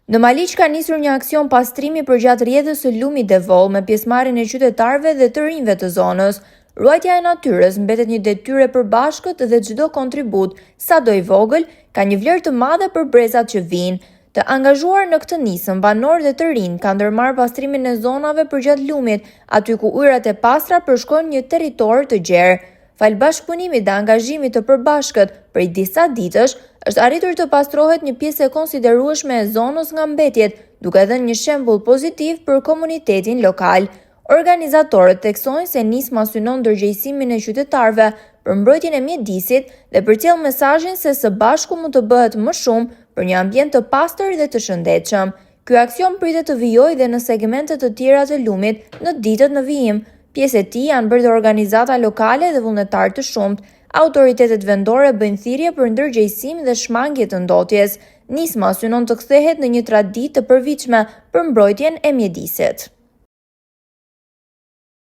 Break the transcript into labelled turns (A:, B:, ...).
A: Në Maliq ka nisur një aksion pastrimi përgjatë rrjedhës së lumit Devol me pjesëmarrjen e qytetarëve dhe të rinjve të zonës. Ruajtja e natyrës mbetet një detyrë e përbashkët dhe çdo kontribut, sado i vogël, ka një vlerë të madhe për brezat që vijnë. Të angazhuar në këtë nisëm, banorë dhe të rinj kanë ndërmarrë pastrimin e zonave përgjatë lumit, aty ku ujërat e pastra përshkojnë një territor të gjerë. Fal bashkëpunimit dhe angazhimit të përbashkët prej disa ditësh, është arritur të pastrohet një pjesë e konsiderueshme e zonës nga mbetjet, duke dhënë një shembull pozitiv për komunitetin lokal. Organizatorët theksojnë se nisma synon ndërgjegjësimin e qytetarëve për mbrojtjen e mjedisit dhe përcjell mesazhin se së bashku mund të bëhet më shumë për një ambient të pastër dhe të shëndetshëm. Ky aksion pritet të vijojë dhe në segmente të tjera të lumit në ditët në vijim. Pjesë e tij janë bërë dhe organizata lokale dhe vullnetarë të shumtë. Autoritetet vendore bëjnë thirrje për ndërgjegjësim dhe shmangje të ndotjes. Nisma synon të kthehet në një traditë të përvitshme për mbrojtjen e mjedisit.